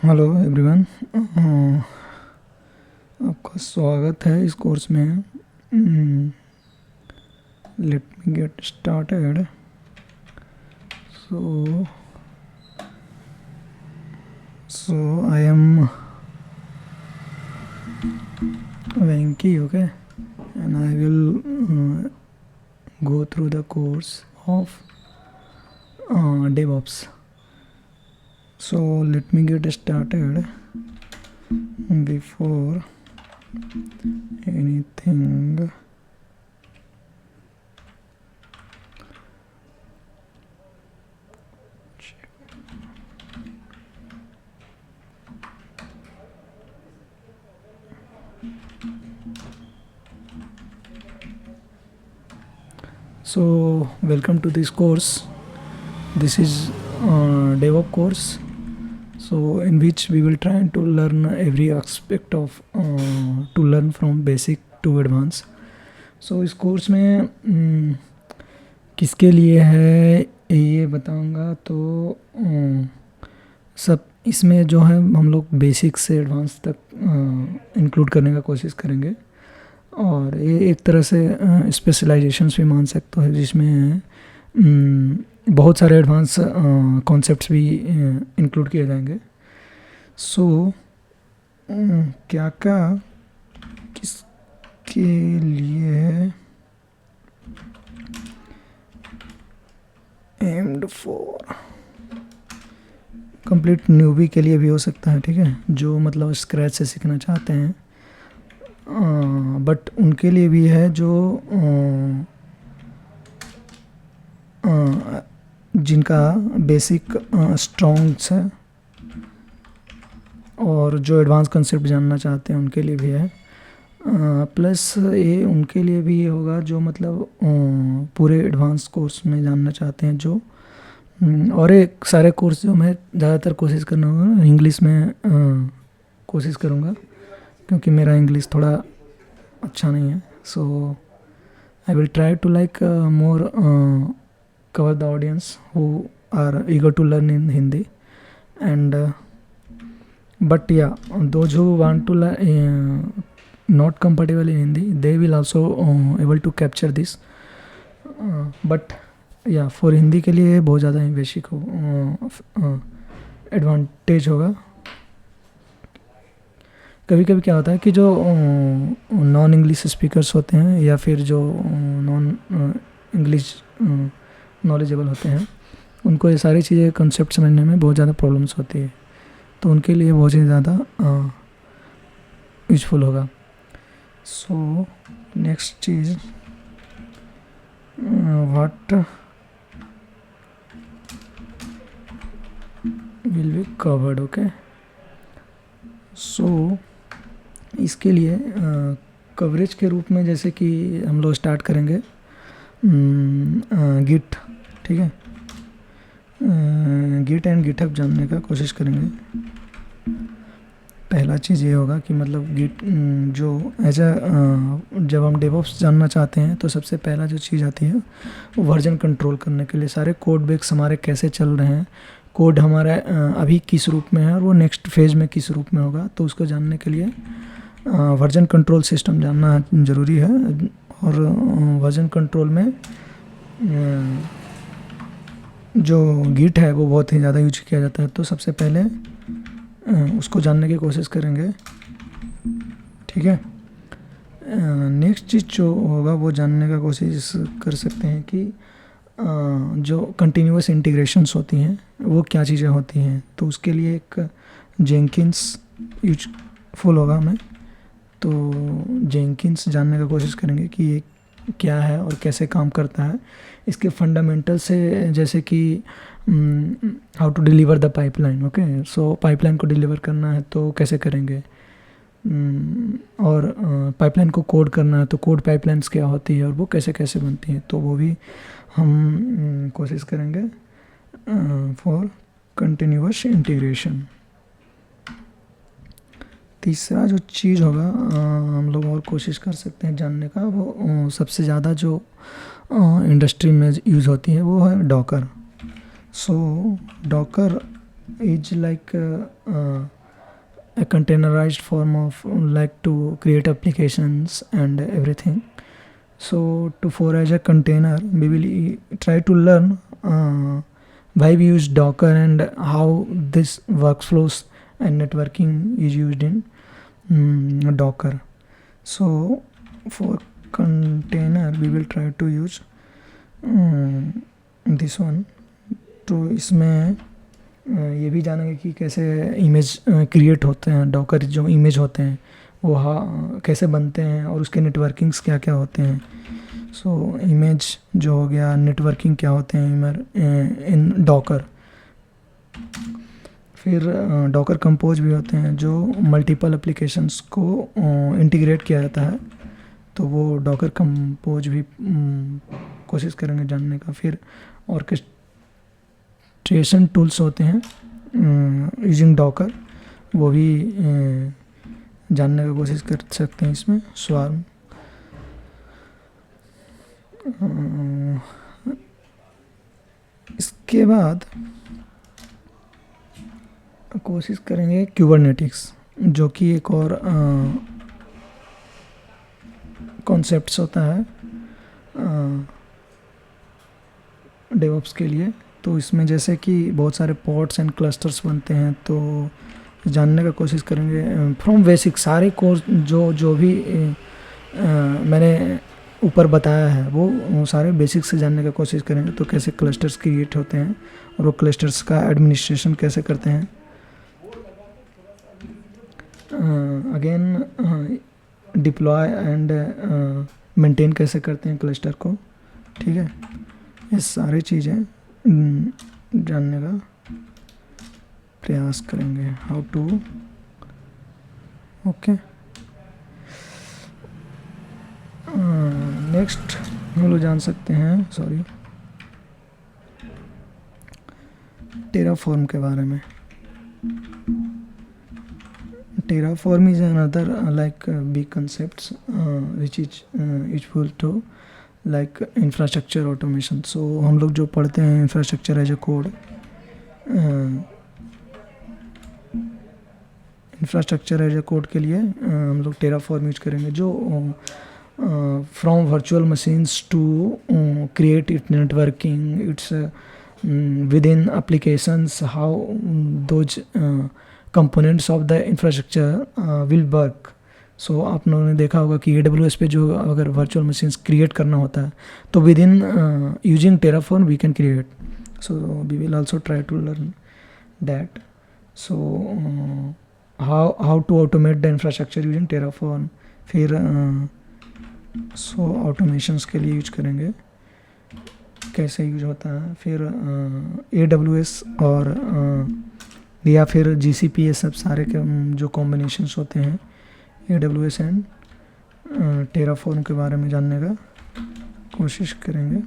Hello everyone. आपका स्वागत है इस कोर्स में। Let me get started. So I am Venki, okay, and I will go through the course of DevOps. So let me get started. Before anything, so welcome to this course. This is DevOps course, so in which we will try to learn every aspect of to learn from basic to advanced. So इस course में किसके लिए है ये बताऊंगा। तो सब इसमें जो है हम लोग बेसिक से एडवांस तक इंक्लूड करने का कोशिश करेंगे, और ये एक तरह से स्पेशलाइजेशंस भी मान सकते हो, जिसमें बहुत सारे एडवांस कॉन्सेप्ट्स भी इंक्लूड किए जाएंगे। सो क्या क्या किसके लिए है, एम्ड फॉर कंप्लीट न्यूबी के लिए भी हो सकता है, ठीक है, जो मतलब स्क्रैच से सीखना चाहते हैं, बट उनके लिए भी है जो जिनका बेसिक स्ट्रॉन्ग्स है, और जो एडवांस कंसेप्ट जानना चाहते हैं उनके लिए भी है। प्लस ये उनके लिए भी होगा जो मतलब पूरे एडवांस कोर्स में जानना चाहते हैं, जो और एक सारे कोर्स जो मैं ज़्यादातर कोशिश करना होगा इंग्लिश में कोशिश करूँगा, क्योंकि मेरा इंग्लिश थोड़ा अच्छा नहीं है। So I will try to like more cover the audience who are eager to learn in Hindi, and but yeah, those who want to learn not comfortable in Hindi, they will also able to capture this, but yeah, for Hindi के लिए बहुत ज़्यादा ही basic हो advantage होगा। कभी कभी क्या होता है कि जो नॉन इंग्लिश स्पीकर्स होते हैं या फिर जो नॉन इंग्लिश नॉलेजेबल होते हैं, उनको ये सारी चीज़ें कंसेप्ट समझने में बहुत ज़्यादा प्रॉब्लम्स होती है, तो उनके लिए बहुत ही ज़्यादा यूजफुल होगा। सो नेक्स्ट चीज़ what will be covered, okay. So इसके लिए कवरेज के रूप में जैसे कि हम लोग स्टार्ट करेंगे गिट, ठीक है, गिट एंड गिटहब जानने का कोशिश करेंगे। पहला चीज़ ये होगा कि मतलब गिट जो एज जब हम डेवऑप्स जानना चाहते हैं तो सबसे पहला जो चीज़ आती है वो वर्जन कंट्रोल करने के लिए सारे कोड बेस हमारे कैसे चल रहे हैं, कोड हमारा अभी किस रूप में है और वो नेक्स्ट फेज़ में किस रूप में होगा, तो उसको जानने के लिए वर्जन कंट्रोल सिस्टम जानना ज़रूरी है। और वर्जन कंट्रोल में जो गिट है वो बहुत ही ज़्यादा यूज किया जाता है, तो सबसे पहले उसको जानने की कोशिश करेंगे, ठीक है। नेक्स्ट चीज़ जो होगा वो जानने का कोशिश कर सकते हैं कि जो कंटिन्यूअस इंटीग्रेशंस होती हैं वो क्या चीज़ें होती हैं, तो उसके लिए एक जेंकिन्स यूजफुल होगा हमें, तो जेंकिन्स जानने का कोशिश करेंगे कि ये क्या है और कैसे काम करता है। इसके फंडामेंटल से जैसे कि how to deliver the pipeline, okay, so pipeline को डिलीवर करना है तो कैसे करेंगे, और पाइपलाइन को कोड करना है तो कोड पाइपलाइंस क्या होती है और वो कैसे कैसे बनती हैं, तो वो भी हम कोशिश करेंगे फॉर कंटिन्यूअस इंटीग्रेशन। तीसरा जो चीज़ होगा हम लोग और कोशिश कर सकते हैं जानने का, वो सबसे ज़्यादा जो इंडस्ट्री में यूज़ होती है वो है Docker. So Docker is like a containerized form of like to create applications and everything. So to for as a container, we will try to learn why we use Docker and how this workflows and networking is used in Docker. So for container we will try to use this one. तो इसमें ये भी जानेंगे कि कैसे image create होते हैं, Docker जो इमेज होते हैं वो कैसे बनते हैं और उसके नेटवर्किंग्स क्या क्या होते हैं. सो इमेज जो हो गया, नेटवर्किंग क्या होते हैं इन डॉकर. फिर डॉकर कंपोज भी होते हैं जो मल्टीपल एप्लीकेशंस को इंटीग्रेट किया जाता है, तो वो डॉकर कंपोज भी कोशिश करेंगे जानने का. फिर ऑर्केस्ट्रेशन टूल्स होते हैं यूजिंग डॉकर, वो भी जानने का कोशिश कर सकते हैं इसमें. स्वार्म, इसके बाद कोशिश करेंगे क्यूबरनेटिक्स, जो कि एक और कॉन्सेप्ट्स होता है डेवऑप्स के लिए. तो इसमें जैसे कि बहुत सारे पॉड्स एंड क्लस्टर्स बनते हैं, तो जानने का कोशिश करेंगे फ्रॉम बेसिक सारे कोर्स जो भी मैंने ऊपर बताया है वो सारे बेसिक से जानने का कोशिश करेंगे. तो कैसे क्लस्टर्स क्रिएट होते हैं और वो क्लस्टर्स का एडमिनिस्ट्रेशन कैसे करते हैं. अगेन डिप्लॉय एंड मेंटेन कैसे करते हैं क्लस्टर को. ठीक है, ये सारी चीज़ें जानने का प्रयास करेंगे. How to okay. नेक्स्ट हम लोग जान सकते हैं टेराफॉर्म के बारे में. Terraform is another like big concepts which is useful to like infrastructure automation. So हम लोग जो पढ़ते हैं infrastructure as a code, infrastructure as a code के लिए हम लोग टेराफॉर्म यूज करेंगे, जो from virtual machines to create it networking, it's with in applications, how those components of the infrastructure will work. So आप लोगों ने देखा होगा कि AWS पे जो अगर वर्चुअल मशीन्स क्रिएट करना होता है तो with in using Terraform we can create. So we will also try to learn that. So how to automate the infrastructure using Terraform. फिर सो ऑटोमेशंस के लिए यूज करेंगे कैसे यूज होता है. फिर AWS और या फिर GCP, ये सब सारे के जो कॉम्बिनेशंस होते हैं AWS एंड टेराफॉर्म के बारे में जानने का कोशिश करेंगे.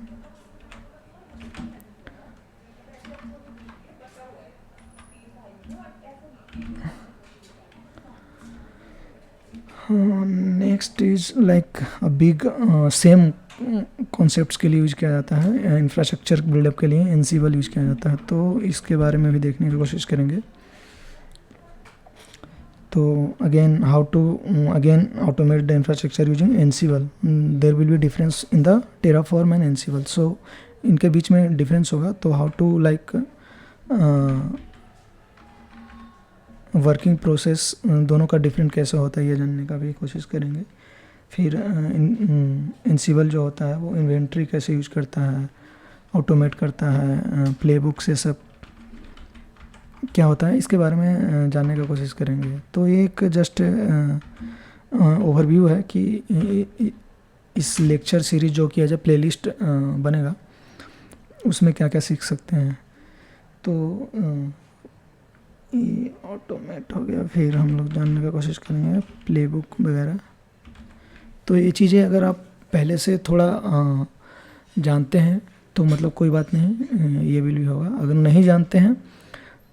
Next is like a big same concepts के लिए यूज किया जाता है, इंफ्रास्ट्रक्चर बिल्डअप के लिए एनसिबल यूज किया जाता है, तो इसके बारे में भी देखने की कोशिश करेंगे. तो again how to again automate the infrastructure using Ansible. There will be difference in the Terraform and Ansible. So इनके बीच में डिफरेंस होगा, तो how to like working process दोनों का डिफरेंट कैसे होता है ये जानने का भी कोशिश करेंगे. फिर एनसिबल जो होता है वो इन्वेंट्री कैसे यूज करता है, ऑटोमेट करता है, प्लेबुक से सब क्या होता है इसके बारे में जानने का कोशिश करेंगे. तो ये एक जस्ट ओवरव्यू है कि इस लेक्चर सीरीज जो कि एज ए प्लेलिस्ट बनेगा उसमें क्या क्या सीख सकते हैं. तो ये ऑटोमेट हो गया. फिर हम लोग जानने का कोशिश करेंगे प्लेबुक वगैरह. तो ये चीज़ें अगर आप पहले से थोड़ा जानते हैं तो मतलब कोई बात नहीं, ये भी होगा. अगर नहीं जानते हैं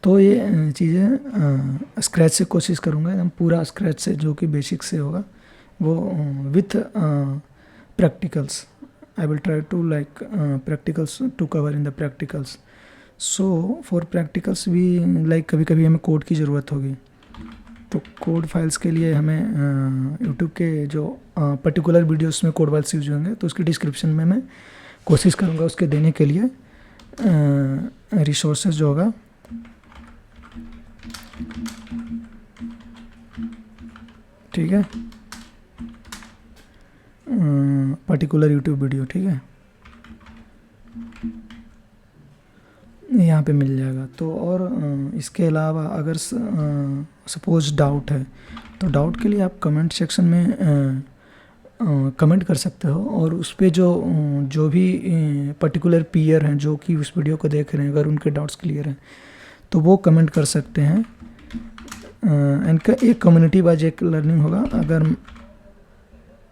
तो ये चीज़ें स्क्रैच से कोशिश करूँगा, एकदम पूरा स्क्रैच से, जो कि बेसिक से होगा वो with practicals. I will try to like practicals to cover in the practicals. So for practicals भी लाइक कभी कभी हमें कोड की ज़रूरत होगी, तो कोड फाइल्स के लिए हमें यूट्यूब के जो पर्टिकुलर वीडियोस में कोड फाइल्स यूज होंगे तो उसकी डिस्क्रिप्शन में मैं कोशिश करूँगा उसके देने के लिए रिसोर्सेज जो होगा। ठीक है, पर्टिकुलर यूट्यूब वीडियो, ठीक है, यहाँ पे मिल जाएगा। तो और इसके अलावा अगर सपोज डाउट है तो डाउट के लिए आप कमेंट सेक्शन में कमेंट कर सकते हो, और उस पर जो भी पर्टिकुलर पीयर हैं जो कि उस वीडियो को देख रहे हैं, अगर उनके डाउट्स क्लियर हैं तो वो कमेंट कर सकते हैं। इनका एक कम्युनिटी वाइज एक लर्निंग होगा। अगर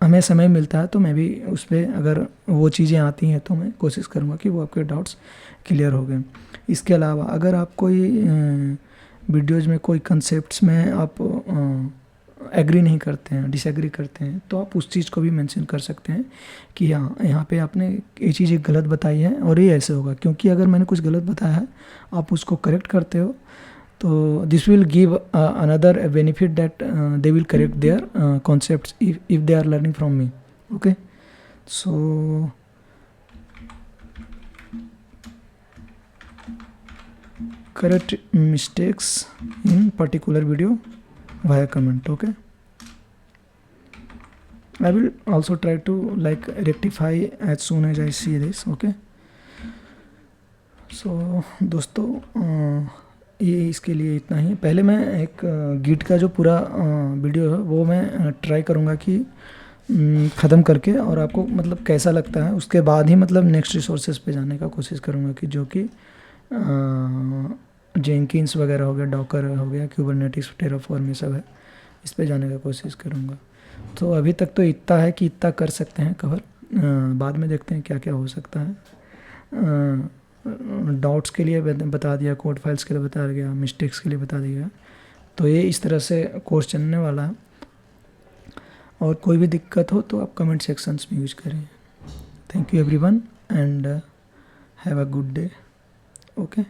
हमें समय मिलता है तो मैं भी उस पर अगर वो चीज़ें आती हैं तो मैं कोशिश करूँगा कि वो आपके डाउट्स क्लियर हो गए। इसके अलावा अगर आप कोई वीडियोज़ में कोई कंसेप्ट्स में आप एग्री नहीं करते हैं, डिसएग्री करते हैं, तो आप उस चीज़ को भी मेंशन कर सकते हैं कि हाँ यहाँ पे आपने ये चीज़ एक गलत बताई है और ये ऐसे होगा, क्योंकि अगर मैंने कुछ गलत बताया है आप उसको करेक्ट करते हो तो this will give another benefit that they will correct their concepts if they are learning from me. Okay, so correct mistakes in particular video via comment. Okay, I will also try to like rectify as soon as I see this. Okay, so दोस्तों ये इसके लिए इतना ही। पहले मैं एक Git का जो पूरा वीडियो है वो मैं ट्राई करूँगा कि ख़त्म करके, और आपको मतलब कैसा लगता है उसके बाद ही मतलब नेक्स्ट रिसोर्सेज पे जाने का कोशिश करूँगा, कि जो कि जेंकिन्स वगैरह हो गया, डॉकर हो गया, क्यूबरनेटिस, टेराफॉर्म, ये सब है, इस पे जाने का कोशिश करूँगा। तो अभी तक तो इतना है कि इतना कर सकते हैं कवर, बाद में देखते हैं क्या क्या हो सकता है। डाउट्स के लिए बता दिया, कोड फाइल्स के लिए बता दिया, मिस्टेक्स के लिए बता दिया। तो ये इस तरह से कोर्स चलने वाला है, और कोई भी दिक्कत हो तो आप कमेंट सेक्शंस में यूज करें। Thank you everyone and have a good day. Okay.